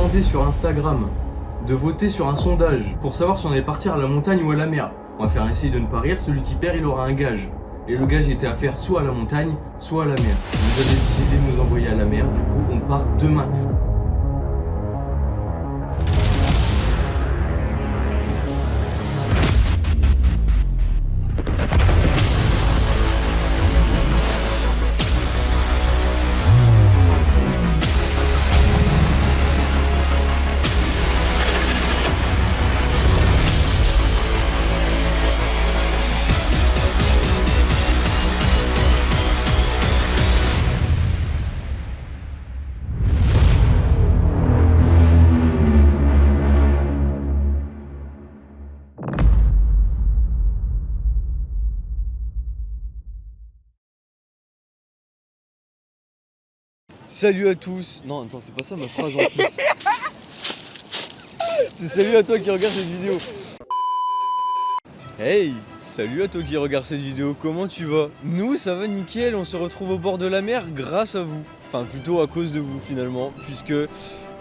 demandé sur Instagram de voter sur un sondage pour savoir si on allait partir à la montagne ou à la mer. On va faire essayer de ne pas rire, celui qui perd il aura un gage. Et le gage était à faire soit à la montagne, soit à la mer. Vous avez décidé de nous envoyer à la mer, du coup on part demain. Salut à tous. Non, attends, c'est pas ça ma phrase en plus. C'est salut à toi qui regarde cette vidéo. Hey, salut à toi qui regarde cette vidéo, comment tu vas? Nous, ça va nickel, on se retrouve au bord de la mer grâce à vous. Enfin, plutôt à cause de vous finalement, puisque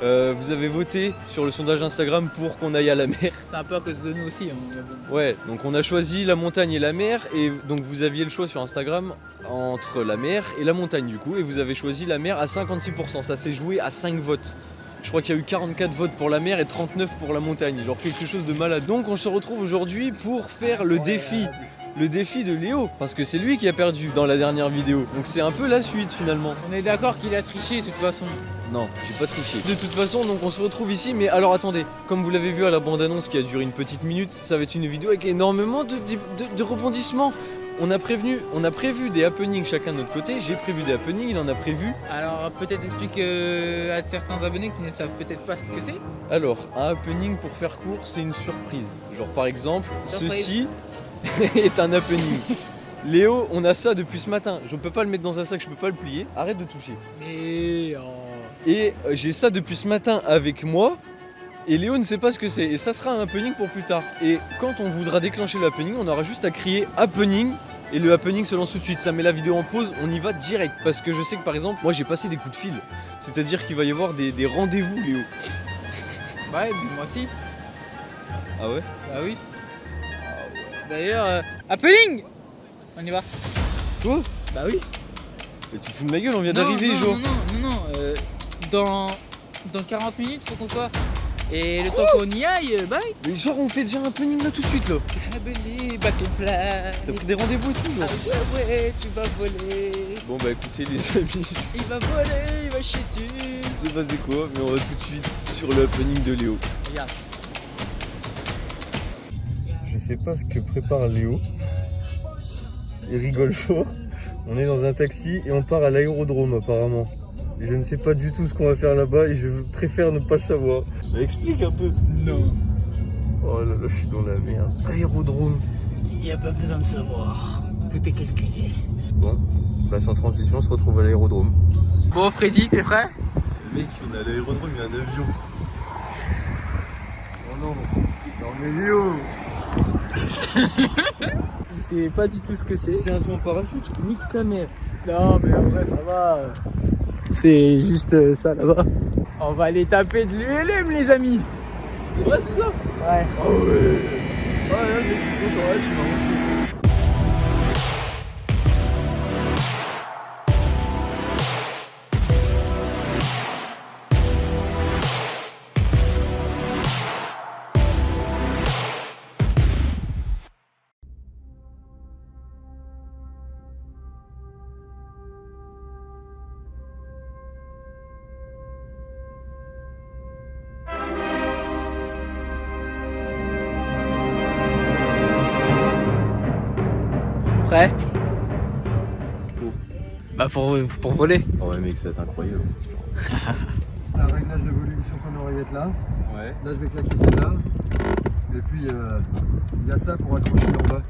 vous avez voté sur le sondage Instagram pour qu'on aille à la mer. C'est un peu à cause de nous aussi. Hein. Ouais, donc on a choisi la montagne et la mer, et donc vous aviez le choix sur Instagram entre la mer et la montagne du coup, et vous avez choisi la mer à 56%, ça s'est joué à 5 votes. Je crois qu'il y a eu 44 votes pour la mer et 39 pour la montagne, genre quelque chose de malade. Donc on se retrouve aujourd'hui pour faire le défi de Léo, parce que c'est lui qui a perdu dans la dernière vidéo, donc c'est un peu la suite finalement. On est d'accord qu'il a triché de toute façon. Non, j'ai pas triché. De toute façon, donc on se retrouve ici, mais alors attendez, comme vous l'avez vu à la bande-annonce qui a duré une petite minute, ça va être une vidéo avec énormément de rebondissements. On a prévu des happenings chacun de notre côté, j'ai prévu des happenings, il en a prévu. Alors peut-être explique à certains abonnés qui ne savent peut-être pas ce que c'est. Alors, un happening pour faire court, c'est une surprise. Genre par exemple, Surprise. ceci est un happening. Léo, on a ça depuis ce matin, je peux pas le mettre dans un sac, je peux pas le plier, arrête de toucher. Mais Et j'ai ça depuis ce matin avec moi, et Léo ne sait pas ce que c'est, et ça sera un happening pour plus tard. Et quand on voudra déclencher le happening, on aura juste à crier happening, et le happening se lance tout de suite. Ça met la vidéo en pause, on y va direct. Parce que je sais que par exemple, moi j'ai passé des coups de fil, c'est-à-dire qu'il va y avoir des rendez-vous, Léo. ouais, mais moi aussi. Ah ouais? Bah oui. D'ailleurs, happening. On y va. Toi? Bah oui. Mais tu te fous de ma gueule, on vient Non, d'arriver, non, genre. Non. Dans 40 minutes, faut qu'on soit. Et le temps qu'on y aille, bye. Mais genre on fait déjà un happening là tout de suite là. Abonné, bateau plat. T'as pris des rendez-vous et tout, genre. Ouais, tu vas voler. Bon bah écoutez les amis, Il va voler, il va chier dessus. je sais pas c'est quoi, mais on va tout de suite sur le happening de Léo. Regarde. Je sais pas ce que prépare Léo. Il rigole fort. On est dans un taxi et on part à l'aérodrome apparemment. Et je ne sais pas du tout ce qu'on va faire là-bas et je préfère ne pas le savoir. Bah, explique un peu. Non. Oh là là, je suis dans la merde. Aérodrome. Il n'y a pas besoin de savoir. Tout est calculé. Bon, bah sans transition, on se retrouve à l'aérodrome. Bon, Freddy, t'es prêt? Mec, on est à l'aérodrome, il y a un avion. Oh non, non mais Léo. Il sait pas du tout ce que c'est. C'est un son parachute. Nique ta mère. Non, mais en vrai, ça va. C'est juste ça là-bas. On va aller taper de l'ULM, les amis. C'est vrai, c'est ça? Ouais. Oh ouais. Ouais, mec, tu es content, ouais, tu m'as montré. Prêt? Pour. Bah pour voler. Oh ouais mec, ça va être incroyable. Un réglage de volume sur ton oreillette là. Ouais. Là je vais claquer celle-là. Et puis il y a ça pour accrocher en bas.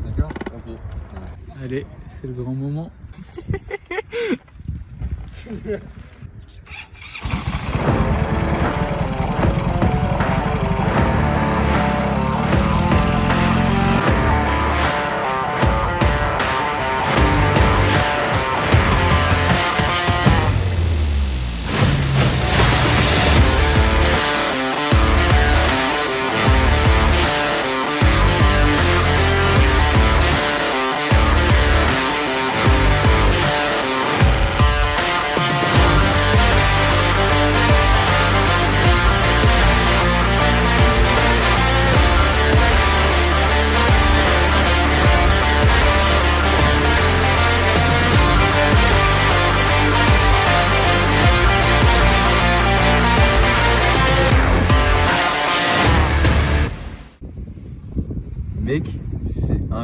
D'accord? Ok. Allez, c'est le grand moment.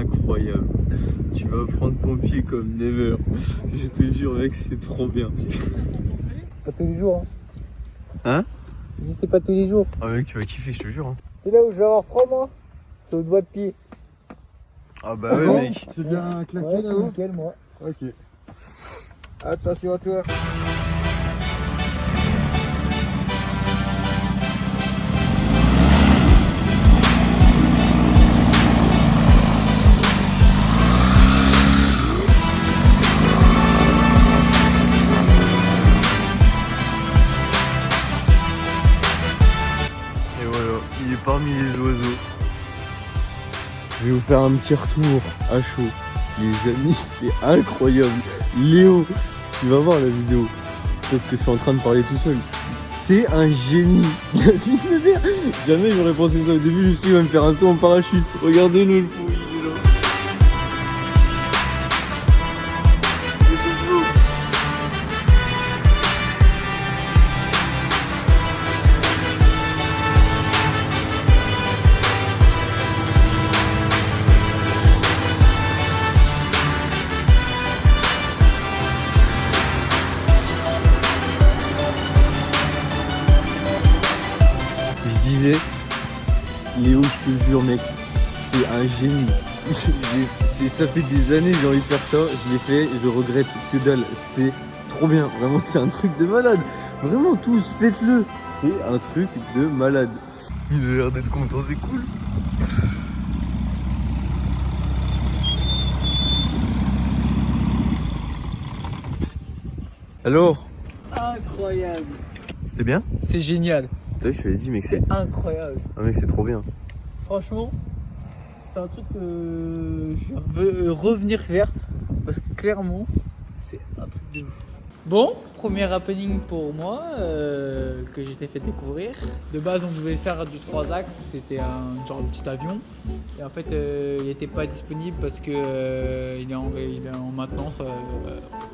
incroyable. Tu vas prendre ton pied comme never. Je te jure mec, c'est trop bien. Pas tous les jours. Hein? Je dis c'est pas tous les jours. Ah mec, tu vas kiffer, je te jure. Hein. C'est là où je vais avoir froid moi. C'est au doigt de pied. Ah bah ouais Bon, mec. c'est bien claqué Ouais, c'est là-haut. nickel moi. Ok. Attention à toi. Et voilà, il est parmi les oiseaux. Je vais vous faire un petit retour à chaud. Les amis, c'est incroyable. Léo, tu vas voir la vidéo. Parce que je suis en train de parler tout seul. C'est un génie. La vie de merde. Jamais j'aurais pensé ça au début. Je me suis dit, il va me faire un saut en parachute. Regardez-le, le fou, il est là. C'est tout beau. Je disais, Léo, je te jure mec, t'es un génie. Ça fait des années j'ai envie de faire ça, je l'ai fait, je regrette que dalle. C'est trop bien, vraiment c'est un truc de malade. Vraiment tous, faites-le. C'est un truc de malade. Il a l'air d'être content, c'est cool. Alors, Incroyable. c'était bien? C'est génial. T'as vu, je te l'ai dit mec, C'est incroyable. Ah mec, c'est trop bien. Franchement, c'est un truc que je veux revenir faire parce que clairement, c'est un truc de ouf. Bon, premier happening pour moi que j'ai été fait découvrir. De base, on devait faire du 3 axes, c'était un genre de petit avion. Et en fait, il n'était pas disponible parce que il est en maintenance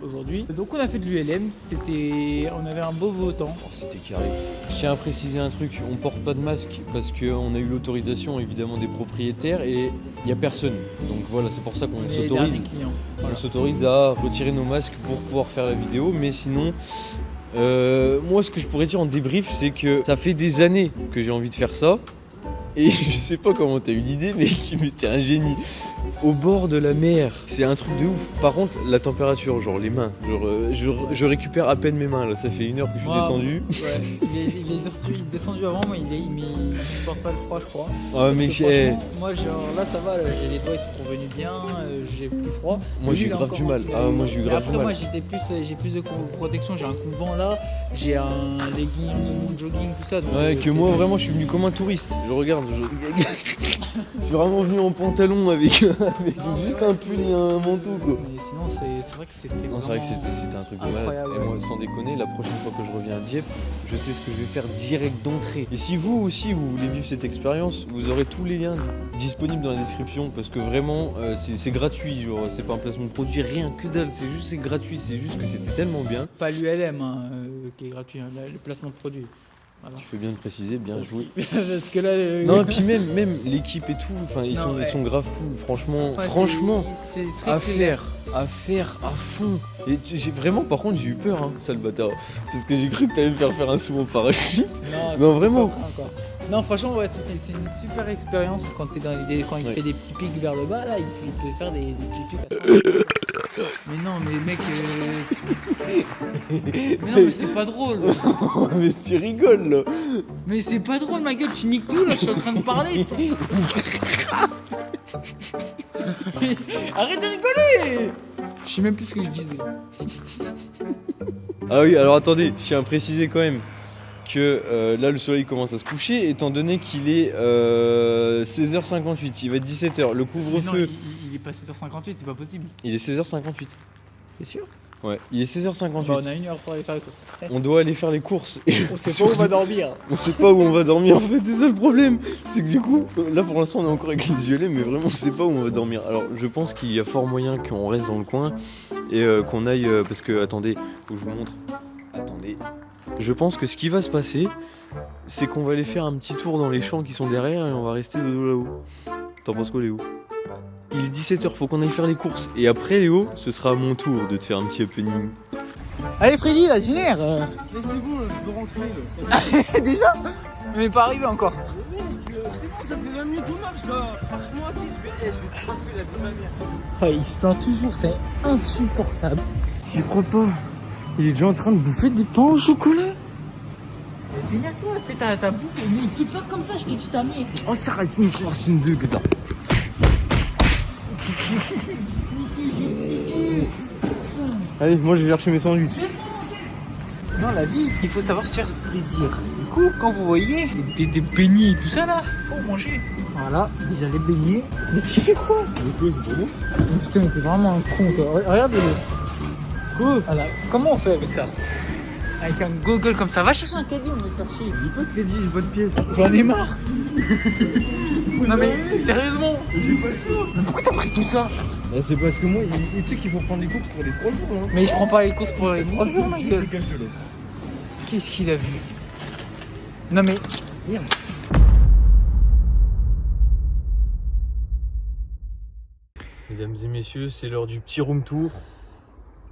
aujourd'hui. Donc on a fait de l'ULM, on avait un beau temps. Oh, c'était carré. Je tiens à préciser un truc, on porte pas de masque parce qu'on a eu l'autorisation évidemment des propriétaires et il n'y a personne. Donc voilà, c'est pour ça qu'on On est les derniers s'autorise. clients. On Voilà. s'autorise à retirer nos masques pour pouvoir faire la vidéo, mais sinon, moi ce que je pourrais dire en débrief, c'est que ça fait des années que j'ai envie de faire ça, et je sais pas comment t'as eu l'idée, mais t'es un génie. Au bord de la mer, c'est un truc de ouf. Par contre, la température, genre les mains, je récupère à peine mes mains là, ça fait 1 heure que je suis Moi, descendu. Ouais, il est descendu avant, mais il supporte pas le froid, je crois. Ah Parce mais que franchement, moi genre là ça va, les doigts ils sont revenus bien, j'ai plus froid. moi Lui, j'ai il a grave encore du mal. envie, Ah moi j'ai eu Et grave après du moi mal. j'ai plus de protection, j'ai un couvent là, j'ai un legging, mon jogging, tout ça. Donc, Ouais, que c'est moi bien. vraiment je suis venu comme un touriste. Je regarde, je suis vraiment venu en pantalon avec juste un pull et un manteau quoi. Mais sinon c'est vrai que c'était. Non, c'est vrai que vraiment- c'était un truc de malade. incroyable, Et ouais. moi, sans déconner, la prochaine fois que je reviens à Dieppe, je sais ce que je vais faire direct d'entrée. Et si vous aussi, vous voulez vivre cette expérience, vous aurez tous les liens disponibles dans la description parce que vraiment, c'est gratuit. Genre, c'est pas un placement de produit, rien que dalle. C'est gratuit. C'est juste que c'était tellement bien. Pas l'ULM qui est gratuit, hein, le placement de produit. Voilà. Tu fais bien de préciser, bien joué. Parce que là. Non, et puis même l'équipe et tout, enfin, ils Non, ouais. sont grave cool. Franchement, Enfin, franchement. c'est très À clair. faire à fond. Et j'ai vraiment, par contre, j'ai eu peur, hein, sale bâtard. Parce que j'ai cru que t'allais me faire un saut en parachute. Non, Non, c'est vraiment. pas encore. Non, franchement, ouais, c'est une super expérience quand t'es quand il Ouais. fait des petits pics vers le bas, là, il peut faire des petits pics. Mais non, mais mec. Mais non, mais c'est pas drôle. Mais tu rigoles là. Mais c'est pas drôle, ma gueule, tu niques tout là, je suis en train de parler. Arrête de rigoler. Je sais même plus ce que je disais. Ah oui, alors attendez, je tiens à préciser quand même que là le soleil commence à se coucher étant donné qu'il est 16h58, il va être 17h. Le Mais non, couvre-feu, il est pas 6h58, c'est pas possible. il est 16h58. C'est sûr? Ouais, il est 16h58. Bah, on a 1 heure pour aller faire les courses. On doit aller faire les courses. Et On sait pas où on va surtout, dormir. on sait pas où on va dormir en fait, c'est ça le problème. C'est que du coup, là pour l'instant on est encore avec les yeux laids, mais vraiment on sait pas où on va dormir. Alors je pense qu'il y a fort moyen qu'on reste dans le coin et qu'on aille, parce que attendez, faut que je vous montre. Attendez. Je pense que ce qui va se passer, c'est qu'on va aller faire un petit tour dans les champs qui sont derrière et on va rester de dos là-haut. T'en penses quoi Léo? Il est 17h, faut qu'on aille faire les courses. Et après, Léo, ce sera à mon tour de te faire un petit happening. Allez Freddy, la génère. Mais c'est bon, je peux rentrer là. Déjà? On n'est pas arrivé encore. C'est bon, ça fait 20 minutes qu'on marche là. Franchement, je vais craper la vie de ma mère. Ouais, il se plaint toujours, c'est insupportable. J'y crois pas. Il est déjà en train de bouffer des pains au chocolat. Viens-toi, fais ta bouffe. Mais tu pas comme ça, je t'ai dit ta mère. Oh, ça reste une course, une deux, gars. Allez, moi je vais chercher mes sandwichs. Dans la vie, il faut savoir se faire plaisir. Du coup, quand vous voyez des beignets et tout ça là, faut manger. Voilà, déjà les beignets. Mais tu fais quoi? C'est pour moi. Putain, mais t'es vraiment un con toi. Regarde-le. Quoi? Voilà, comment on fait avec ça? Avec un goggle comme ça. Va chercher un caddie, on va te faire chier. J'ai pas de crédit, j'ai pas de pièces. J'en ai marre. Non mais sérieusement. J'ai pas le choix. Mais pourquoi t'as pris tout ça? Bah, c'est parce que moi, tu sais qu'il faut prendre les courses pour les 3 jours. Hein. Mais je prends pas les courses pour les 3 jours, ma gueule. Dégage de là. Qu'est-ce qu'il a vu? Non mais... Merde. Mesdames et messieurs, c'est l'heure du petit room tour.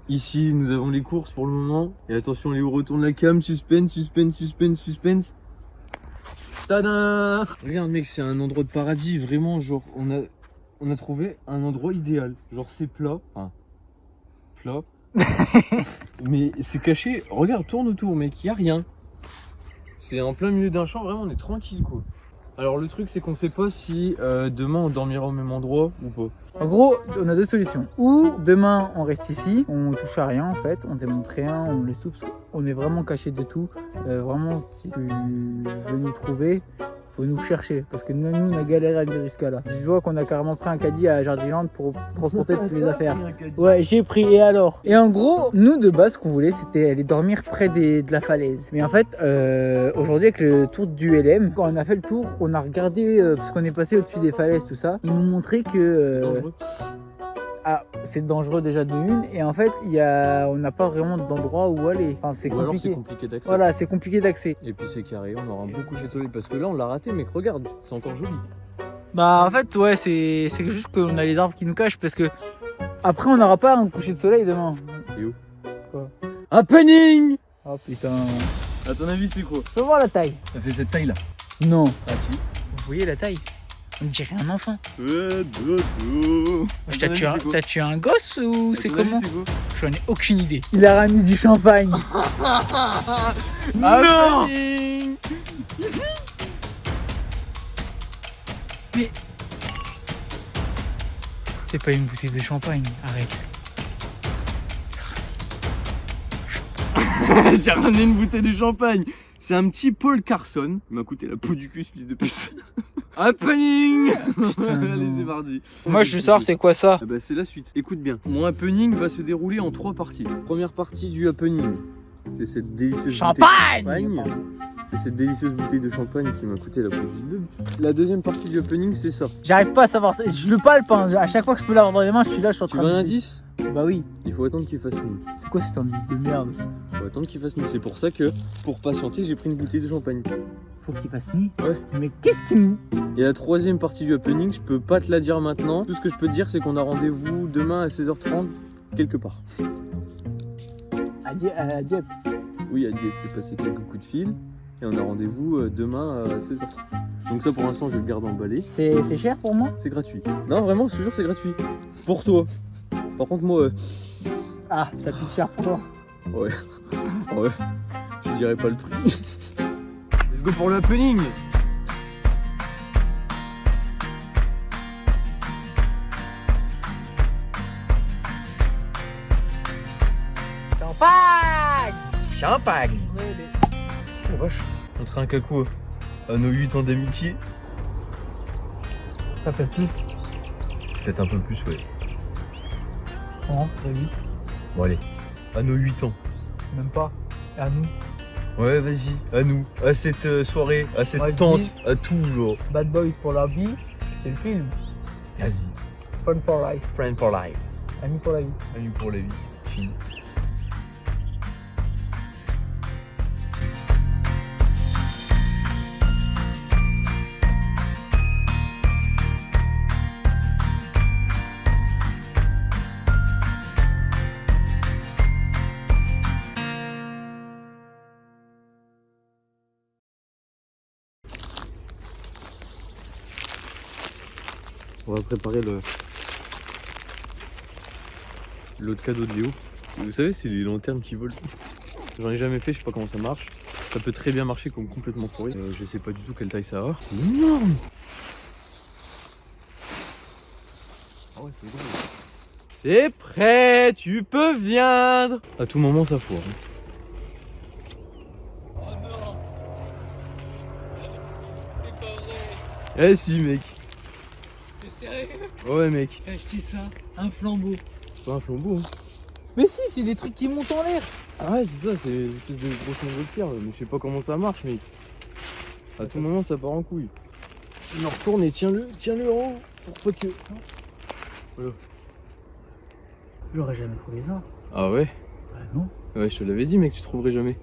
Ici, nous avons les courses pour le moment. Et attention, Léo retourne la cam. Suspense, suspense, suspense, suspense. Tada! Regarde, mec, c'est un endroit de paradis. Vraiment, genre, on a trouvé un endroit idéal. Genre, c'est plat. Enfin, plat. Mais c'est caché. Regarde, tourne autour, mec, y a rien. C'est en plein milieu d'un champ. Vraiment, on est tranquille, quoi. Alors, le truc, c'est qu'on sait pas si demain on dormira au même endroit ou pas. En gros, on a deux solutions. Ou demain on reste ici, on touche à rien en fait, on démonte rien, on laisse tout parce qu'on est vraiment caché de tout. Vraiment, si tu veux nous trouver, faut nous chercher parce que nous on a galéré à venir jusqu'à là. Je vois qu'on a carrément pris un caddie à Jardiland pour transporter toutes les affaires. Ouais, j'ai pris et alors. Et en gros, nous de base, ce qu'on voulait, c'était aller dormir près de la falaise. Mais en fait, aujourd'hui avec le tour du LM, quand on a fait le tour, on a regardé parce qu'on est passé au-dessus des falaises, tout ça. Ils nous montraient que c'est dangereux déjà de une, et en fait on n'a pas vraiment d'endroit où aller. Enfin, c'est Ou alors c'est compliqué. compliqué d'accès. Voilà, c'est compliqué d'accès. Et puis c'est carré, on aura un beau coucher de soleil parce que là on l'a raté, mec, regarde, c'est encore joli. Bah en fait ouais, c'est juste qu'on a les arbres qui nous cachent parce que après on n'aura pas un coucher de soleil demain. Et où? Quoi? Happening! Oh putain. À ton avis c'est quoi? Fais voir la taille. Ça fait cette taille là. Non. Ah si. Vous voyez la taille? On dirait un enfant. Dodo. T'as tué un gosse ou c'est comment? C'est quoi? J'en ai aucune idée. Il a ramené du champagne. Non! Mais c'est pas une bouteille de champagne, arrête. J'ai ramené une bouteille de champagne. C'est un petit Paul Carson. Il m'a coûté la peau du cul, ce fils de pute. Happening! Allez, c'est parti. Moi je veux savoir c'est quoi ça? Ah bah, c'est la suite. Écoute bien. Mon happening va se dérouler en 3 parties. Première partie du happening, c'est cette délicieuse Champagne! bouteille de champagne. C'est cette délicieuse bouteille de champagne qui m'a coûté la peau du cul. La deuxième partie du happening, c'est ça. J'arrive pas à savoir, je le palpe, hein. À chaque fois que je peux l'avoir dans les mains, je suis là, je suis en Tu train veux un de... indice? Bah oui. Il faut attendre qu'il fasse nuit. C'est quoi cet indice de merde? Il faut attendre qu'il fasse nuit. C'est pour ça que, pour patienter, j'ai pris une bouteille de champagne. Faut qu'il fasse nuit? Ouais. Mais qu'est-ce qui me... Et la troisième partie du happening, je peux pas te la dire maintenant. Tout ce que je peux te dire, c'est qu'on a rendez-vous demain à 16h30, quelque part. À Dieppe. Oui, à Dieppe, j'ai passé quelques coups de fil. Et on a rendez-vous demain à 16h30. Donc ça, pour l'instant, je vais le garder emballé. C'est cher pour moi? C'est gratuit. Non, vraiment, je te jure, c'est gratuit. Pour toi. Par contre, moi, Ah, ça coûte cher pour toi. ouais. Ouais. Je dirais pas le prix. Let's go pour le happening. Champagne! Champagne! Oh vache. Montrer un cacou à nos 8 ans d'amitié. Ça fait plus. Peut-être un peu plus, ouais. Non, ça fait 8. Bon, allez. À nos 8 ans. Même pas. À nous. Ouais, vas-y. À nous. À cette soirée. À cette Ouais, je tente. dis- À tout, genre. Bad Boys pour la vie, c'est le film. Vas-y. Fun for life. Friend for life. Ami pour la vie. Ami pour la vie. Fini. On va préparer l'autre cadeau de Léo. Vous savez, c'est les lanternes qui volent. J'en ai jamais fait, je sais pas comment ça marche. Ça peut très bien marcher comme complètement pourri. Je sais pas du tout quelle taille ça va. C'est énorme. Ah ouais, c'est gros. C'est prêt, tu peux viendre. À tout moment, ça foire. Oh non. C'est pas vrai. Eh si, mec. T'es sérieux? Ouais, mec. J'ai acheté ça, un flambeau. C'est pas un flambeau, hein. Mais si, c'est des trucs qui montent en l'air. Ah ouais, c'est ça, c'est une espèce de gros flambeau de pierre. Mais je sais pas comment ça marche, mec. À tout moment, ça part en couille. Il en retourne et tiens-le en haut. Pour pas que... Voilà. J'aurais jamais trouvé ça. Ah ouais? Bah non. Ouais, je te l'avais dit, mec, tu trouverais jamais.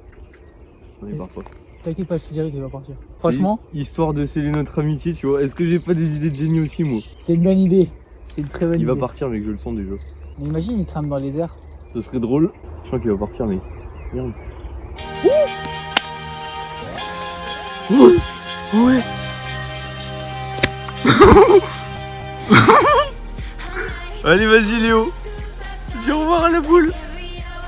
On y part pas. T'inquiète pas, je te dirai qu'il va partir. Franchement, Histoire de sceller notre amitié, tu vois. Est-ce que j'ai pas des idées de génie aussi, moi? c'est une bonne idée. C'est une très bonne idée. Il va partir, mec, je le sens déjà. Mais imagine, il crame dans les airs. Ce serait drôle. Je sens qu'il va partir, mec. Merde. Ouais. Allez, vas-y, Léo. Dis au revoir à la boule.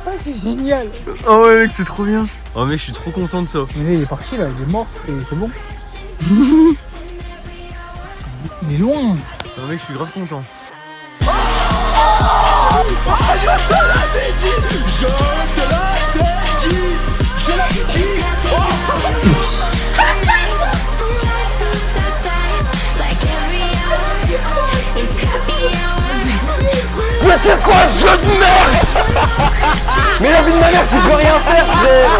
Ah, c'est génial. Oh ouais, mec, c'est trop bien. Oh mec, je suis trop content de ça. Mais là, il est parti, là, il est mort, et c'est bon. Il est loin. Oh mec, je suis grave content. Mais c'est quoi ce jeu de merde? Mais la vie de ma mère, tu peux rien faire, frère.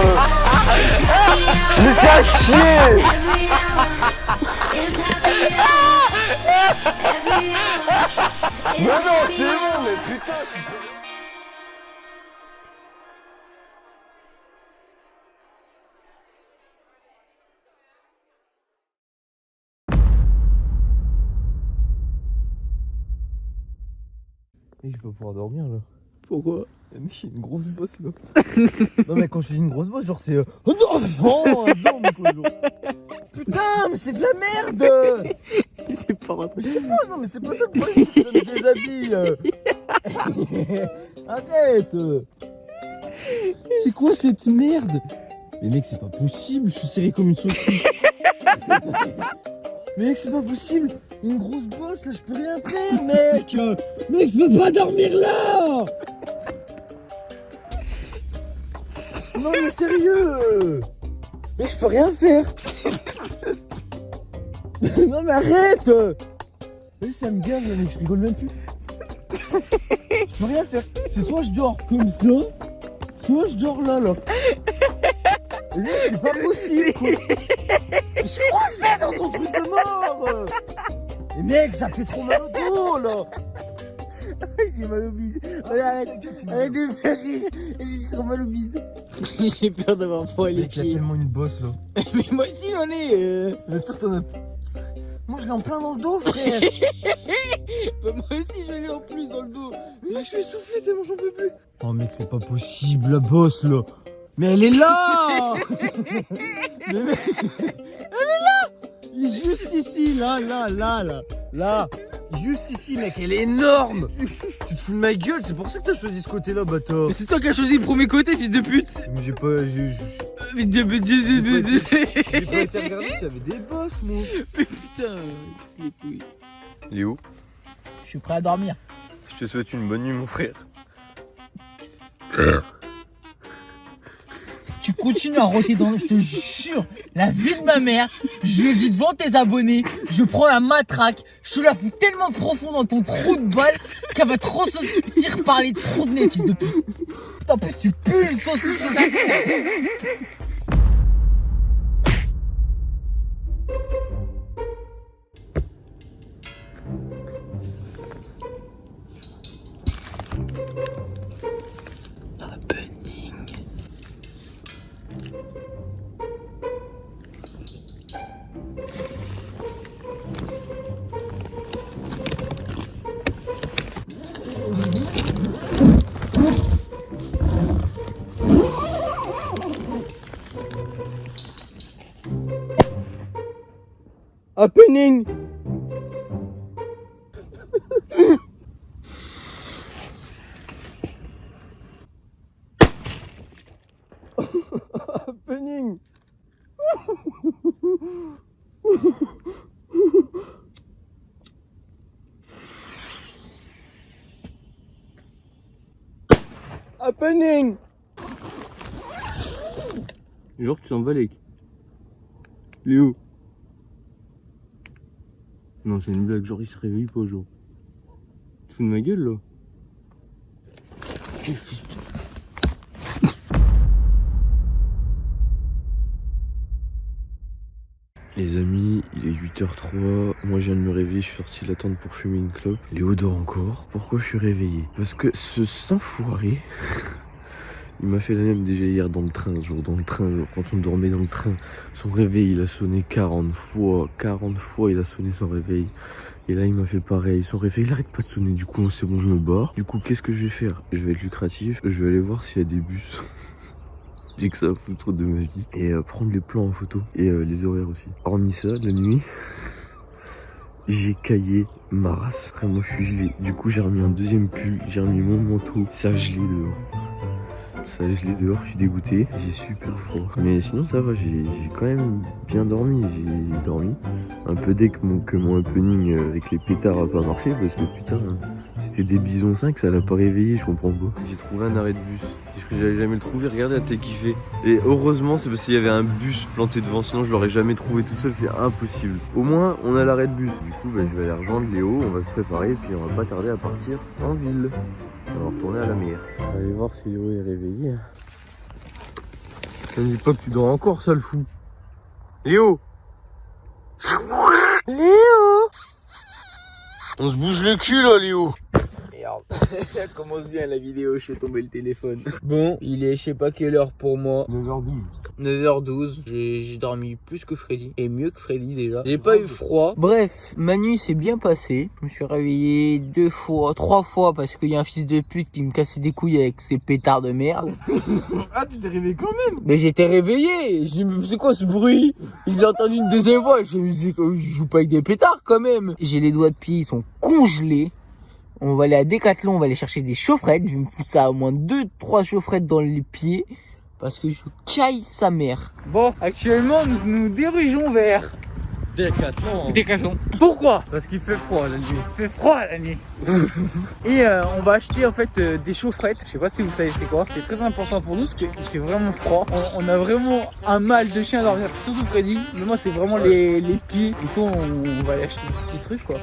Mais c'est à chier. Mais non, c'est bon, mais putain. Mec, je vais pas pouvoir dormir là. Pourquoi? Mec, j'ai une grosse bosse là. Non, mais quand je dis une grosse bosse, genre c'est. Oh non, non, mais quoi, genre. Putain, mais c'est de la merde! C'est pas rentré. Mais c'est moi, non, mais c'est pas ça le problème, c'est que je me déshabille. Arrête! C'est quoi cette merde? Mais mec, c'est pas possible, je suis serré comme une saucisse. Mais mec, c'est pas possible! Une grosse bosse là, je peux rien faire, mec! Mec, je peux pas dormir là! Non, mais sérieux! Mais je peux rien faire! Non, mais arrête! Mais ça me gave, mec, je rigole même plus! Je peux rien faire! C'est soit je dors comme ça, soit je dors là, là! Et mec, c'est pas possible, quoi! Je suis coincé dans ton truc de mort! Mais mec, ça fait trop mal au dos, là! J'ai mal au bide. Arrête de faire rire. J'ai trop mal au bide. J'ai peur d'avoir froid les Mec, il y a pieds. tellement une bosse, là! Mais moi aussi j'en ai. Mais toi, t'en as... Moi, je l'ai en plein dans le dos, frère! Bah, moi aussi j'en ai en plus dans le dos. Mec, je suis essoufflé tellement j'en peux plus! Oh, mec, c'est pas possible, la bosse, là! Mais elle est là! Mais mec, elle est là! Il est juste ici, là, là! Juste ici, mec, elle est énorme! Tu te fous de ma gueule, c'est pour ça que t'as choisi ce côté-là, bâtard! Mais c'est toi qui as choisi le premier côté, fils de pute. Mais j'ai pas... J'ai Mais pas été regarder s'il y avait des bosses, moi! putain, casse les couilles. Léo, Je suis prêt à dormir. je te souhaite une bonne nuit, mon frère. Tu continues à roter dans le... Je te jure, la vie de ma mère, je le dis devant tes abonnés, je prends la matraque, je te la fous tellement profond dans ton trou de balle qu'elle va te ressortir par les trous de nez, fils de pute. Putain, en plus tu pues le saucisson. Happening! Happening. Happening. Genre tu s'en balèques. Léo. Non c'est une blague, genre il se réveille pas genre. Tu te fous de ma gueule là. Les amis, il est 8h03, moi je viens de me réveiller, je suis sorti l'attendre pour fumer une clope. Léo dort encore. Pourquoi je suis réveillé? Parce que ce enfoiré, il m'a fait la même déjà hier dans le train, quand on dormait dans le train. Son réveil il a sonné 40 fois il a sonné son réveil. Et là il m'a fait pareil, son réveil il arrête pas de sonner, du coup c'est bon je me barre. Du coup qu'est-ce que je vais faire? Je vais être lucratif, je vais aller voir s'il y a des bus. J'ai que ça à foutre de ma vie. Et prendre les plans en photo. Et les horaires aussi. Hormis ça, la nuit, j'ai caillé ma race. Vraiment, je suis gelé. Du coup, j'ai remis un deuxième pull. J'ai remis mon manteau. Ça a gelé dehors. Je suis dégoûté. J'ai super froid. Mais sinon, ça va. J'ai quand même bien dormi. J'ai dormi. Un peu dès que mon happening avec les pétards a pas marché. Parce que putain, c'était des bisons 5. Ça l'a pas réveillé. Je comprends pas. J'ai trouvé un arrêt de bus. Parce que j'allais jamais le trouver. Regardez, t'es kiffé. Et heureusement, c'est parce qu'il y avait un bus planté devant. Sinon, je l'aurais jamais trouvé tout seul. C'est impossible. Au moins, on a l'arrêt de bus. Du coup, je vais aller rejoindre Léo. On va se préparer. Et puis, on va pas tarder à partir en ville. On va retourner à la mer. On va aller voir si Léo est réveillé. Ne me dis pas que tu dors encore, sale fou. Léo. Léo. On se bouge le cul là, Léo. Merde, ça commence bien la vidéo, je fais tomber le téléphone. Bon, il est je sais pas quelle heure pour moi. 9h12. 9h12, j'ai dormi plus que Freddy, et mieux que Freddy déjà. J'ai pas eu froid. Bref, ma nuit s'est bien passée. Je me suis réveillé 2 fois, 3 fois parce qu'il y a un fils de pute qui me cassait des couilles avec ses pétards de merde. Ah, tu t'es réveillé quand même. Mais j'étais réveillé, je me c'est quoi ce bruit? Je l'ai entendu une deuxième fois, je me disais je joue pas avec des pétards quand même. J'ai les doigts de pied, ils sont congelés. On va aller à Decathlon, on va aller chercher des chaufferettes. Je vais me foutre ça à au moins 2-3 chaufferettes dans les pieds. Parce que je caille sa mère. Bon, actuellement, nous nous dirigeons vers Decathlon. Pourquoi? Parce qu'il fait froid la nuit. Il fait froid la nuit. Et on va acheter en fait des chaufferettes. Je sais pas si vous savez c'est quoi. C'est très important pour nous parce qu'il fait vraiment froid. On a vraiment un mal de chien à dormir. Surtout Freddy. Mais moi c'est vraiment les pieds. Du coup on va aller acheter des petits trucs quoi.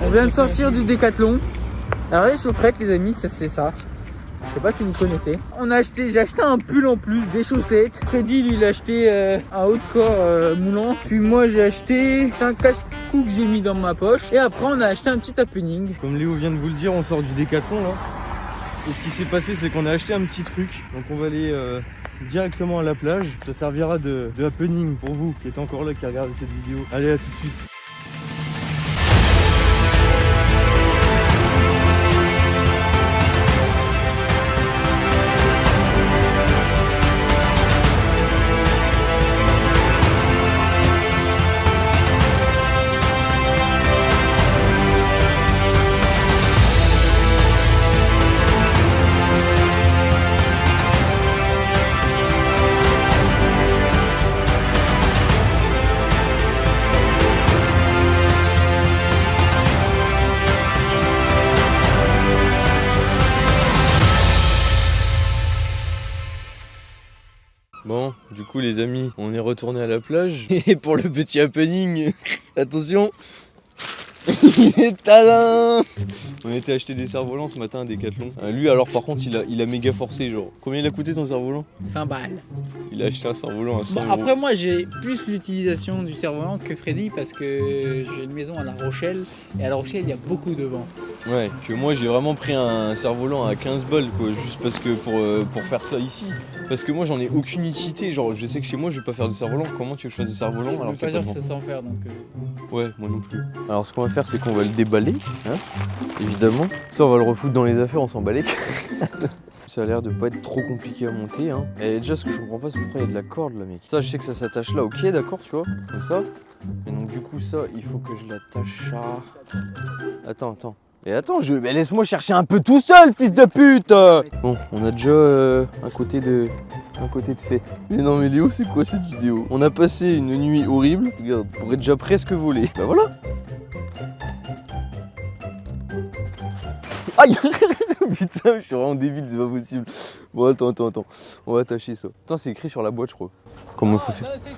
On vient de sortir du Decathlon. Alors les chaufferettes les amis, ça c'est ça. Je sais pas si vous connaissez. J'ai acheté un pull en plus, des chaussettes. Freddy lui il a acheté un haut de corps moulant. Puis moi j'ai acheté un cache-cou que j'ai mis dans ma poche. Et après on a acheté un petit happening. Comme Léo vient de vous le dire, on sort du Décathlon là. Et ce qui s'est passé c'est qu'on a acheté un petit truc. Donc on va aller directement à la plage. Ça servira de happening pour vous qui êtes encore là, qui regardez cette vidéo. Allez, à tout de suite. Bon, du coup les amis, on est retourné à la plage. Et pour le petit happening, attention, il est talent. On était acheter des cerfs-volants ce matin à Decathlon. Lui alors par contre il a méga forcé genre. Combien il a coûté ton cerf-volant? 5 balles. Il a acheté un cerf-volant à 100 euros. Après moi j'ai plus l'utilisation du cerf-volant que Freddy parce que j'ai une maison à La Rochelle. Et à La Rochelle il y a beaucoup de vent. Ouais, que moi j'ai vraiment pris un cerf-volant à 15 balles quoi, juste parce que pour faire ça ici. Parce que moi j'en ai aucune utilité, genre je sais que chez moi je vais pas faire de cerf-volant, comment tu veux que je fasse de cerf-volant Je alors suis qu'il pas y a sûr pas que de ça vent? s'en faire donc. Ouais, moi non plus. Alors ce qu'on va faire c'est qu'on va le déballer, hein, évidemment. Ça on va le refoutre dans les affaires, on s'en balèque. Ça a l'air de pas être trop compliqué à monter, hein. Et déjà ce que je comprends pas c'est pourquoi il y a de la corde là mec. Ça je sais que ça s'attache là, ok d'accord tu vois, comme ça. Et donc du coup ça il faut que je l'attache à... Attends. Et attends, mais laisse-moi chercher un peu tout seul, fils de pute. Bon, on a déjà un côté de fait. Mais non mais Léo, c'est quoi cette vidéo? On a passé une nuit horrible, regarde, on pourrait déjà presque voler. Bah voilà. Aïe. Putain, je suis vraiment débile, c'est pas possible. Bon, attends. On va attacher ça. Attends, c'est écrit sur la boîte, je crois. Comment faut faire? Essaye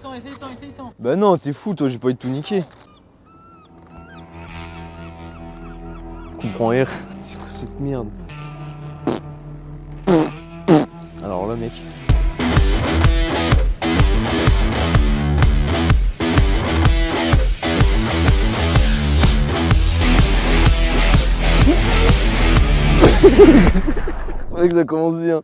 sans. Bah non, t'es fou, toi, j'ai pas eu de tout niquer. Je comprends rien. C'est quoi cette merde? Alors là, mec. C'est vrai que ça commence bien.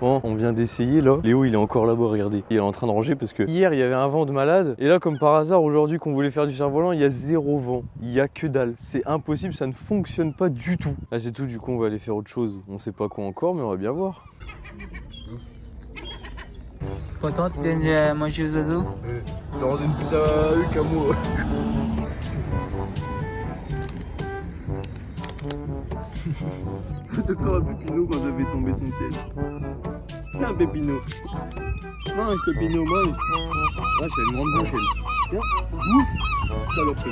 Bon, on vient d'essayer là. Léo, il est encore là-bas, regardez. Il est en train de ranger parce que hier, il y avait un vent de malade. Et là, comme par hasard, aujourd'hui, qu'on voulait faire du cerf-volant, il y a 0 vent. Il y a que dalle. C'est impossible, ça ne fonctionne pas du tout. Là, c'est tout, du coup, on va aller faire autre chose. On sait pas quoi encore, mais on va bien voir. Content, tu donnes manger aux oiseaux? Je leur donne plus à eux qu'à moi. D'accord, un pépino quand j'avais tombé ton tête. Tiens, pépino. Mange, pépino, mange. Ah, c'est une grande bouche, elle. Tiens, ouf, saloperie.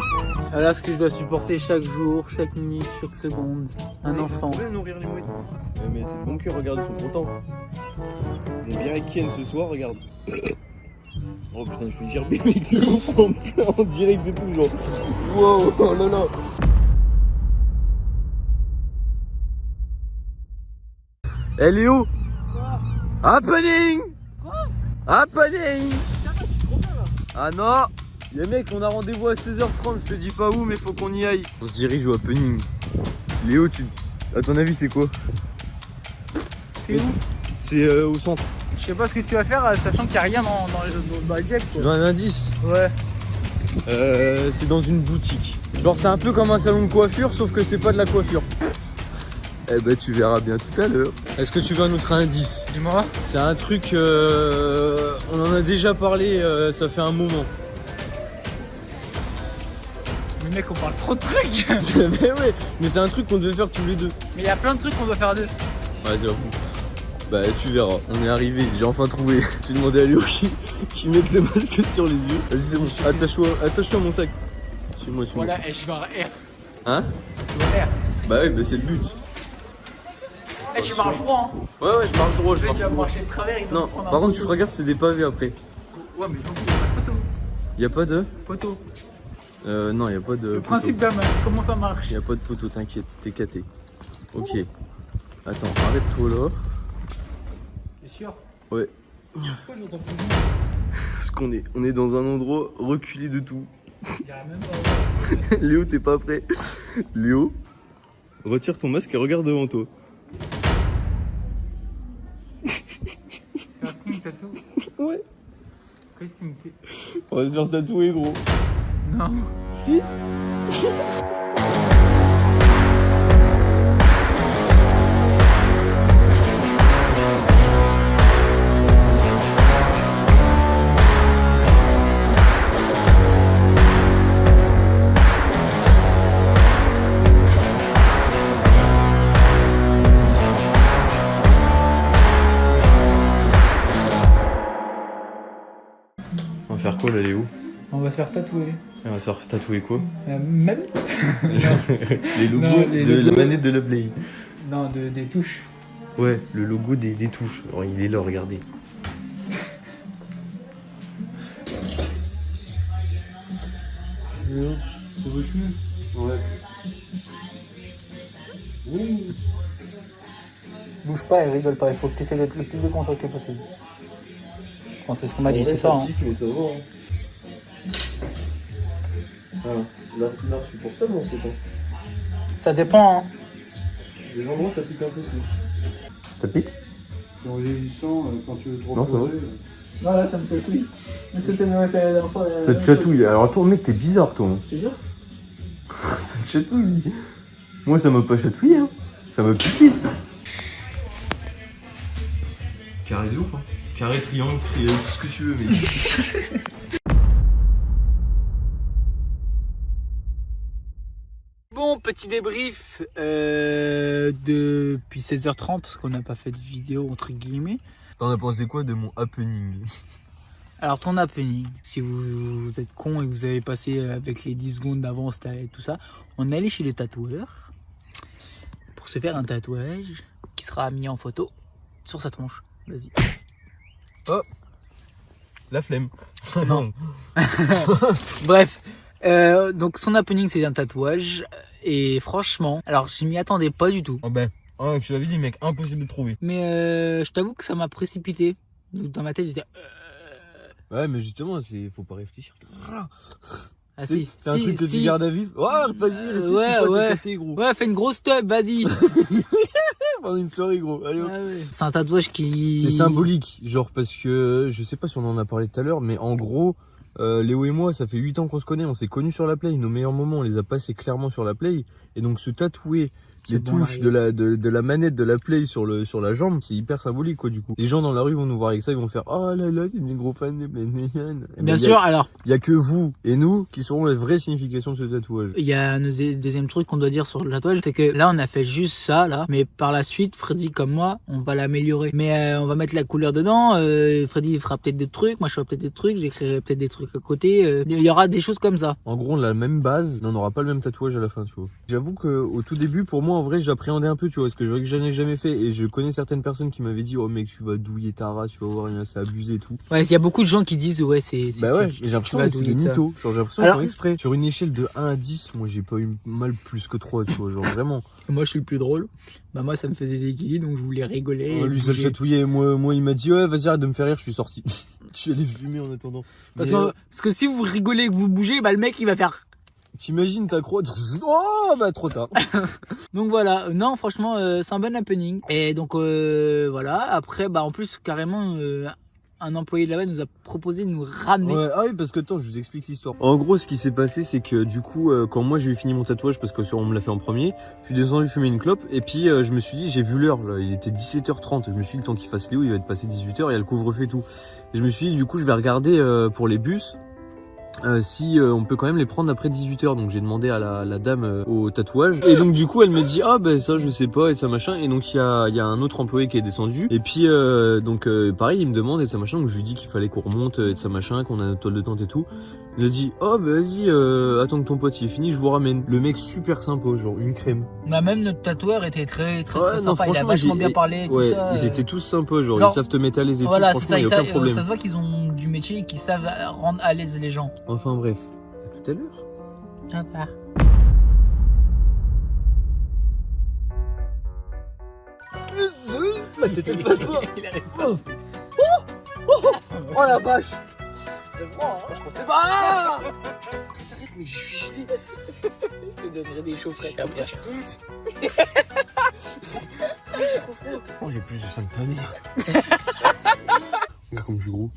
Voilà ce que je dois supporter chaque jour, chaque minute, chaque seconde. Un enfant. On va nourrir les mouettes. Ouais, mais c'est bon cœur, regarde, ils sont contents. Ils vont bien avec Ken ce soir, regarde. Oh putain, je suis gerbé avec de ouf en direct de tout, genre. Wow, oh là là. Eh Léo! Happening! Happening! Ah non! Les mecs, on a rendez-vous à 16h30, je te dis pas où, mais faut qu'on y aille. On se dirige au happening. Léo, à ton avis, c'est quoi? C'est où? C'est au centre. Je sais pas ce que tu vas faire, sachant qu'il n'y a rien dans le Jack. Tu veux un indice? Ouais. C'est dans une boutique. Genre, c'est un peu comme un salon de coiffure, sauf que c'est pas de la coiffure. Eh ben, tu verras bien tout à l'heure. Est-ce que tu veux un autre indice? Dis-moi. C'est un truc, on en a déjà parlé, ça fait un moment. Mais mec, on parle trop de trucs. Mais ouais, mais c'est un truc qu'on devait faire tous les deux. Mais il y a plein de trucs qu'on doit faire à deux. Ouais, j'avoue. Bah, tu verras, on est arrivé, j'ai enfin trouvé. J'ai demandé à Léo qui mette le masque sur les yeux. Vas-y, c'est bon, attache-toi à mon sac. Suis-moi, suis-moi. Voilà, et je vais en R. Hein? Je vais en R. Bah ouais, bah c'est le but. Eh, tu marches droit, hein. Ouais, je marche droit, je Tu marche vas droit. marcher de travers, il va Non, te prendre un par contre, tu poteau. feras gaffe, c'est des pavés après. Ouais, mais donc, il n'y a pas de poteau. Y'a pas de? Poteau. Non, y'a pas de. Le poteau. principe d'Amas, comment ça marche? Y'a pas de poteau, t'inquiète, t'es caté. Ok. Attends, arrête-toi là. T'es sûr? Ouais. Pourquoi j'entends plus? Parce qu'on est dans un endroit reculé de tout. Il y a même pas. Léo, t'es pas prêt. Léo, retire ton masque et regarde devant toi. Casting tatou. Ouais. Qu'est-ce qu'il me fait? On va se faire tatouer, gros. Non. Si. On va faire quoi là, Léo? On va se faire tatouer. On va se faire tatouer quoi? Même? Les logos Non, les de la logos. manette de la Play. Non, des touches. Ouais, le logo des touches. Alors, il est là, regardez. Ouais. Bouge pas et rigole pas, il faut que tu essaies d'être le plus décontracté possible. Bon, c'est ce qu'on m'a dit, c'est ça. Hein. Mais ça va, hein. L'art supportable, on sait pas. Ça dépend, hein. Les endroits, ça pique un peu tout. Ça pique? C'est envieillissant quand tu veux te Non, ça va. reposer. Non, là, ça me chatouille. Mais c'était même fait la dernière fois. Ça te chatouille. Alors toi, mec, t'es bizarre, toi. Je te jure. Ça te chatouille. Moi, ça m'a pas chatouillé, hein. Ça m'a piqué. Carré de ouf, hein. Carré, triangle, tout ce que tu veux, mais... Bon, petit débrief depuis 16h30 parce qu'on n'a pas fait de vidéo entre guillemets. T'en as pensé quoi de mon happening? Alors ton happening, si vous êtes con et que vous avez passé avec les 10 secondes d'avance et tout ça, on est allé chez le tatoueur pour se faire un tatouage qui sera mis en photo sur sa tronche. Vas-y. Oh, la flemme. Non. Bref, donc son happening c'est un tatouage et franchement, alors je m'y attendais pas du tout. Ah ben, je t'avais dit mec, impossible de trouver. Mais je t'avoue que ça m'a précipité. Donc, dans ma tête j'étais... Ouais mais justement, faut pas réfléchir. Ah si, C'est un truc que tu gardes à vivre. Oh, vas-y, réfléchis pas, ouais. t'es caté, gros. Ouais, fais une grosse tub, vas-y. Pendant une soirée, gros. Allez, hop. Ah ouais. C'est un tatouage qui... C'est symbolique, genre parce que je sais pas si on en a parlé tout à l'heure, mais en gros, Léo et moi, ça fait 8 ans qu'on se connaît, on s'est connus sur la play, nos meilleurs moments, on les a passés clairement sur la play, et donc se tatouer les touches de la manette de la play sur la jambe, c'est hyper symbolique quoi du coup. Les gens dans la rue vont nous voir avec ça, ils vont faire oh là là, c'est des gros fans de PlayStation. Bien sûr, alors. Il y a que vous et nous qui saurons la vraie signification de ce tatouage. Il y a un deuxième truc qu'on doit dire sur le tatouage, c'est que là on a fait juste ça là, mais par la suite Freddy comme moi, on va l'améliorer. Mais on va mettre la couleur dedans, Freddy fera peut-être des trucs, moi je ferai peut-être des trucs, j'écrirai peut-être des trucs à côté, il y aura des choses comme ça. En gros, on a la même base, mais on n'aura pas le même tatouage à la fin, tu vois. J'avoue que au tout début, pour moi, en vrai, j'appréhendais un peu, tu vois, parce que je vois que j'en ai jamais fait, et je connais certaines personnes qui m'avaient dit, oh mec, tu vas douiller ta race, tu vas voir, c'est abusé et tout. Ouais, il y a beaucoup de gens qui disent, ouais, c'est. Bah ouais, j'ai l'impression que c'est des mythos. Genre, j'ai l'impression qu'ils font exprès. Sur une échelle de 1 à 10, moi, j'ai pas eu mal plus que 3, tu vois, genre vraiment. Moi, je suis le plus drôle. Bah, moi, ça me faisait des guillis, donc je voulais rigoler. Lui, ça le chatouillait, moi, il m'a dit, ouais, vas-y, arrête de me faire rire, je suis sorti. Je suis allé fumer en attendant. Parce que si vous rigolez et que vous bougez, bah, le mec, il va faire. T'imagines ta croix. Oh bah trop tard. Donc voilà, non franchement c'est un bon happening. Et donc voilà, après bah en plus carrément un employé de là-bas nous a proposé de nous ramener. Ouais, ah oui parce que attends je vous explique l'histoire. En gros ce qui s'est passé c'est que du coup quand moi j'ai eu fini mon tatouage parce que on me l'a fait en premier, je suis descendu fumer une clope et puis je me suis dit j'ai vu l'heure là, il était 17h30, je me suis dit le temps qu'il fasse Léo il va être passé 18h, il y a le couvre-feu et tout. Et je me suis dit du coup je vais regarder pour les bus. Si on peut quand même les prendre après 18h, donc j'ai demandé à la dame au tatouage et donc du coup elle me dit ah ben ça je sais pas et ça machin et donc il y a un autre employé qui est descendu et puis donc pareil il me demande et ça machin donc je lui dis qu'il fallait qu'on remonte et ça machin qu'on a notre toile de tente et tout. Il a dit oh bah vas-y attends que ton pote il est fini je vous ramène. Le mec super sympa genre une crème. Bah même notre tatoueur était très non, sympa, il a vachement bien parlé ouais, tout ça. Ils étaient tous sympas genre ils savent te mettre à l'aise et voilà, tout franchement il y a aucun problème. Ça se voit qu'ils ont du métier et qu'ils savent rendre à l'aise les gens. Enfin bref. Tout à l'heure. Au revoir. C'était le passeport. Oh la vache. Je pensais pas. Arrête mais je suis gelé. Je te donnerai des chaufferettes après. J'ai trop froid. Oh j'ai plus de sang que ta mère. Regarde comme je suis gros.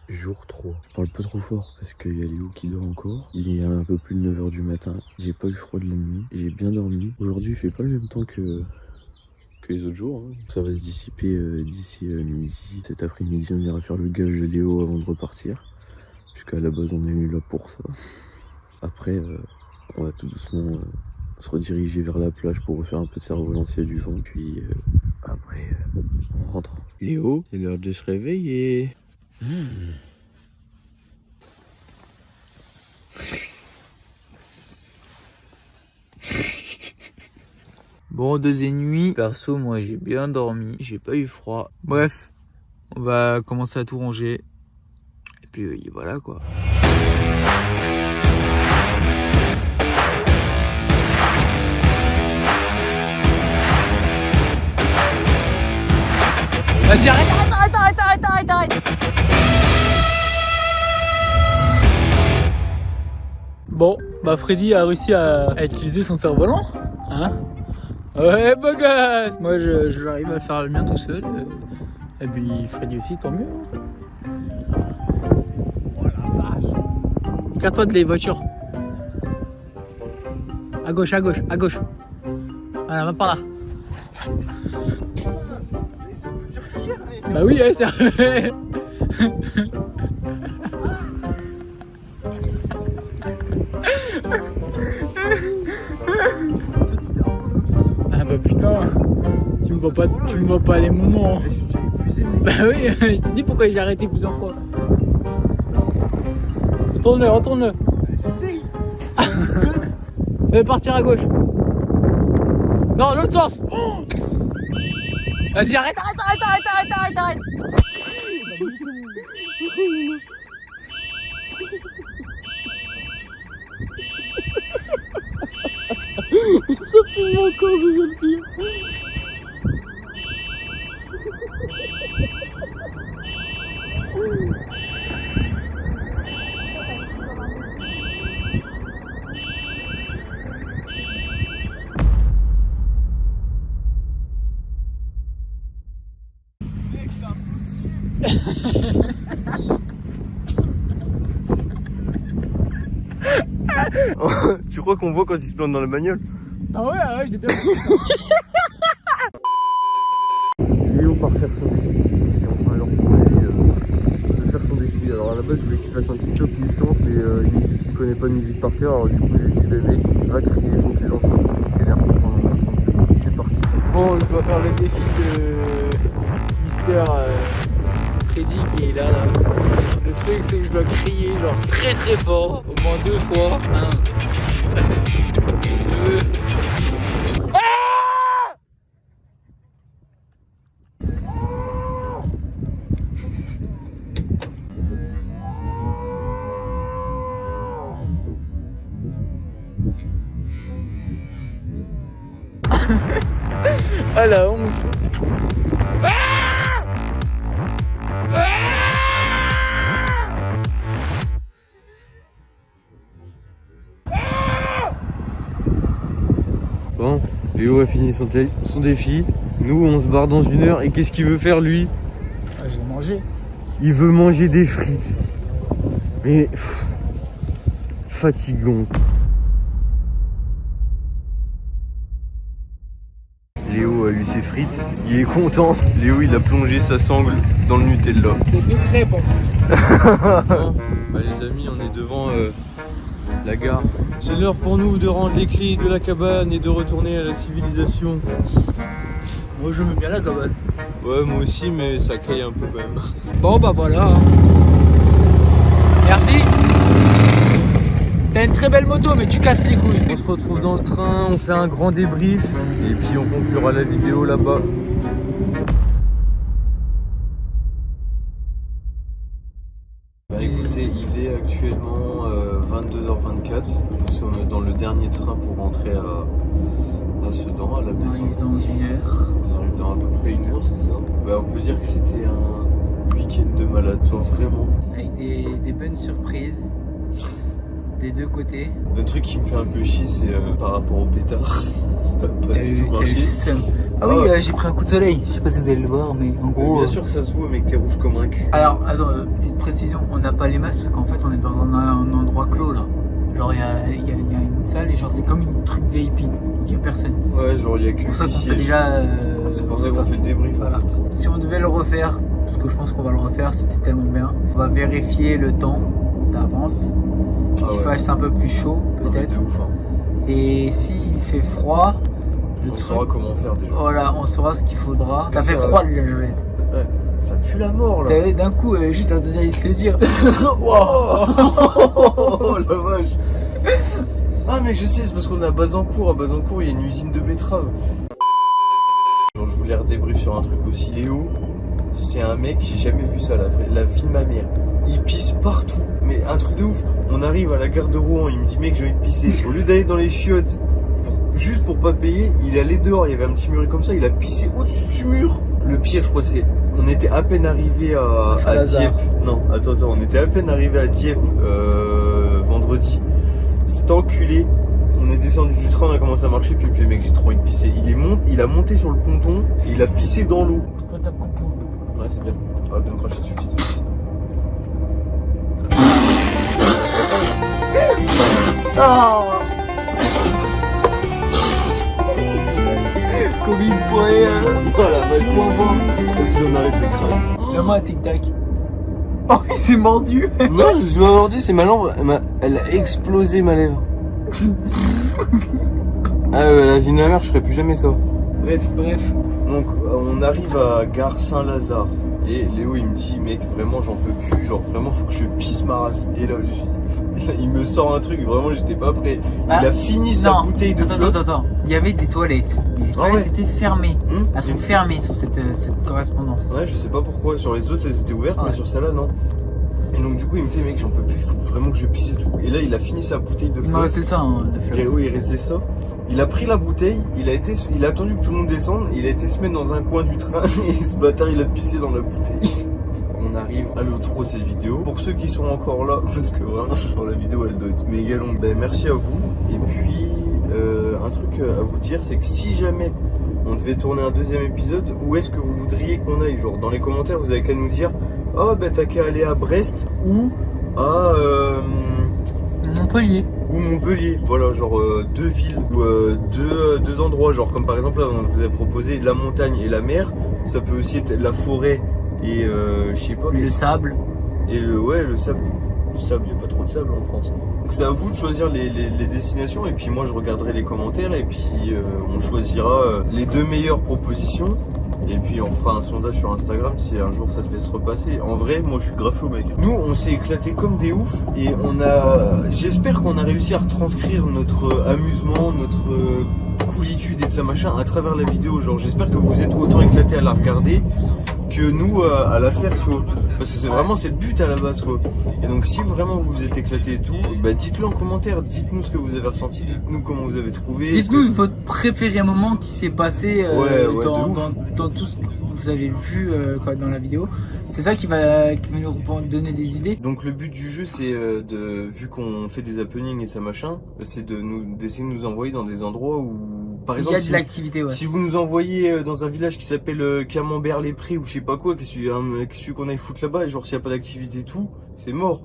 Jour 3. Je parle pas trop fort parce qu'il y a Léo qui dort encore. Il est un peu plus de 9h du matin. J'ai pas eu froid de la nuit. J'ai bien dormi. Aujourd'hui il fait pas le même temps que les autres jours. Hein. Ça va se dissiper d'ici midi. Cet après-midi on ira faire le gage de Léo avant de repartir. Puisqu'à la base on est venu là pour ça. Après on va tout doucement se rediriger vers la plage pour refaire un peu de cerf-volant s'il y a du vent. Puis après on rentre. Léo, c'est l'heure de se réveiller. Bon, deuxième nuit. Perso, moi j'ai bien dormi, j'ai pas eu froid. Bref, on va commencer à tout ranger. Et puis voilà quoi. Vas-y, arrête. Bon, bah Freddy a réussi à utiliser son cerf-volant, hein. Ouais, beau gosse. Moi, j'arrive à faire le mien tout seul. Et puis Freddy aussi, tant mieux. Oh la vache. Écarte-toi de les voitures. À gauche. Voilà, va par là. Bah oui, c'est vrai. Ah bah putain, tu me vois pas les moments. Bah oui, je te dis pourquoi j'ai arrêté plusieurs fois. Retourne-le. Fais partir à gauche. Non, l'autre sens. Oh, vas-y, arrête. Ça fume encore, je veux le dire. Tu crois qu'on voit quand il se plante dans la bagnole? Ah ouais, je l'ai bien vu. Léo part faire son défi. C'est enfin l'heure pour lui de faire son défi. Alors à la base je voulais qu'il fasse un TikTok où il chante, mais il me dit qu'il connaît pas de musique par cœur. Alors du coup j'ai dit mec, va crier, il faut que les gens se retrouvent, il faut que t'aies pendant 30 secondes. C'est parti. Bon, je dois faire le défi de Mister Freddy qui est là. Le truc, c'est que je dois crier genre très très fort, au moins 2 fois. 1, 2. Ah la honte. Bon, Léo a fini son défi. Nous on se barre dans 1 heure et qu'est-ce qu'il veut faire lui? Ah, je vais manger. Il veut manger des frites. Mais fatigant. Léo a eu ses frites, il est content. Léo il a plongé sa sangle dans le Nutella. Des crêpes en plus. Bah les amis, on est devant la gare. C'est l'heure pour nous de rendre les clés de la cabane et de retourner à la civilisation. Moi je me bien la cabane. Ouais moi aussi mais ça caille un peu quand même. Bon bah voilà. Merci. T'as une très belle moto mais tu casses les couilles. On se retrouve dans le train, on fait un grand débrief et puis on conclura la vidéo là-bas. Bah écoutez, il est actuellement 22h24. On est dans le dernier train pour rentrer à Sedan, à la maison. On est dans 1 heure. On arrive dans à peu près 1 heure, c'est ça? Bah on peut dire que c'était un week-end de malade, genre vraiment. Avec des bonnes surprises. Des 2 côtés. Le truc qui me fait un peu chier, c'est par rapport au pétard. Ça n'a pas du tout marché. Ah oui, j'ai pris un coup de soleil. Je sais pas si vous allez le voir, mais en gros. Bien sûr que ça se voit, mec, t'es rouge comme un cul. Alors, attends, petite précision, on n'a pas les masques parce qu'en fait on est dans un endroit clos là. Genre il y a une salle et genre c'est comme une truc VIP, donc il y a personne. Ouais, genre il y a que C'est pour ça qu'on ici. fait déjà. C'est pour ça qu'on fait le débrief. Voilà. Si on devait le refaire, parce que je pense qu'on va le refaire, c'était tellement bien. On va vérifier le temps d'avance, qu'il fasse un peu plus chaud peut-être. Et s'il fait froid, On saura comment faire déjà. Voilà, on saura ce qu'il faudra. Ça fait froid de la gelette. Ouais. Ça pue la mort là. T'as vu, d'un coup, juste à te le dire. Oh la vache. Ah mais je sais, c'est parce qu'on est à Bazancourt. À Bazancourt, il y a une usine de betteraves. Genre, je voulais redébrief sur un truc aussi. Léo, c'est un mec, j'ai jamais vu ça, la vie de ma mère. Il pisse partout, mais un truc de ouf. On arrive à la gare de Rouen, il me dit mec, j'ai envie de pisser. Au lieu d'aller dans les chiottes, juste pour pas payer, il est allé dehors, il y avait un petit mur comme ça, il a pissé au-dessus du mur. Le pire, je crois, c'est. On était à peine arrivé à Dieppe. Non, attends, on était à peine arrivé à Dieppe vendredi. Cet enculé, on est descendu du train, on a commencé à marcher, puis il me fait mec, j'ai trop envie de pisser. Il a monté sur le ponton et il a pissé dans l'eau. Ouais, c'est bien. On va bien cracher dessus, fils de pute. Covid.1. Voilà, vache, point bon. Parce qu'on arrête de craindre. Donne-moi un tic-tac. Oh, il s'est mordu. Non, je me suis pas mordu, c'est ma langue, elle a explosé ma lèvre. Ah ouais, la vie de ma mère, je ferai plus jamais ça. Bref. Donc on arrive à Gare Saint-Lazare et Léo il me dit mec vraiment j'en peux plus, genre vraiment faut que je pisse ma race. Et là il me sort un truc, vraiment j'étais pas prêt. Il a fini sa bouteille de flotte. Attends, il y avait des toilettes. Les toilettes étaient fermées. Elles sont fermées sur cette correspondance. Ouais, je sais pas pourquoi, sur les autres elles étaient ouvertes mais sur celle-là non. Et donc du coup il me fait mec j'en peux plus, il faut vraiment que je pisse et tout. Et là il a fini sa bouteille de flotte. Ouais c'est ça de flotte. Et oui il restait ça. Il a pris la bouteille, il a attendu que tout le monde descende, il a été se mettre dans un coin du train et ce bâtard il a pissé dans la bouteille. On arrive à l'outro de cette vidéo. Pour ceux qui sont encore là, parce que vraiment genre, la vidéo elle doit être méga longue, ben merci à vous. Et puis un truc à vous dire, c'est que si jamais on devait tourner un deuxième épisode, où est-ce que vous voudriez qu'on aille? Genre dans les commentaires vous avez qu'à nous dire oh ben t'as qu'à aller à Brest ou à Montpellier. Ou Montpellier, voilà, genre deux villes ou deux endroits, genre comme par exemple là on vous a proposé la montagne et la mer, ça peut aussi être la forêt et je sais pas. Le sable. Et le sable. Le sable, il n'y a pas trop de sable en France. Donc c'est à vous de choisir les destinations et puis moi je regarderai les commentaires et puis on choisira les deux meilleures propositions. Et puis on fera un sondage sur Instagram si un jour ça devait se repasser. En vrai, moi je suis grave chaud mec. Nous on s'est éclaté comme des oufs et j'espère qu'on a réussi à retranscrire notre amusement, notre coolitude et de ça machin à travers la vidéo. Genre j'espère que vous êtes autant éclatés à la regarder que nous à la faire quoi. Parce que c'est vraiment le but à la base quoi. Et donc si vraiment vous vous êtes éclaté et tout, bah dites-le en commentaire, dites-nous ce que vous avez ressenti, dites-nous comment vous avez trouvé. Dites-nous votre préféré moment qui s'est passé dans tout ce que vous avez vu dans la vidéo. C'est ça qui va nous donner des idées. Donc le but du jeu c'est vu qu'on fait des happenings et ça machin, c'est d'essayer de nous envoyer dans des endroits où par exemple, il y a de l'activité, ouais. Si vous nous envoyez dans un village qui s'appelle Camembert-les-Prés ou je sais pas quoi, qu'est-ce qu'on aille foutre là-bas, genre s'il n'y a pas d'activité et tout, c'est mort.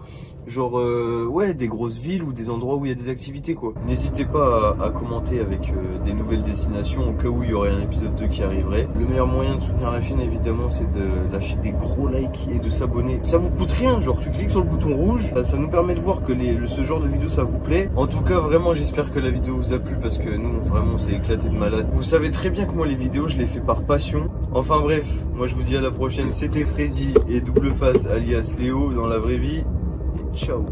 Genre ouais, des grosses villes ou des endroits où il y a des activités quoi. N'hésitez pas à commenter avec des nouvelles destinations au cas où il y aurait un épisode 2 qui arriverait. Le meilleur moyen de soutenir la chaîne évidemment c'est de lâcher des gros likes et de s'abonner. Ça vous coûte rien, genre tu cliques sur le bouton rouge, ça nous permet de voir que ce genre de vidéo ça vous plaît. En tout cas vraiment j'espère que la vidéo vous a plu parce que nous vraiment on s'est éclaté de malade. Vous savez très bien que moi les vidéos je les fais par passion. Enfin bref, moi je vous dis à la prochaine, c'était Freddy et Double Face alias Léo dans la vraie vie. Ciao.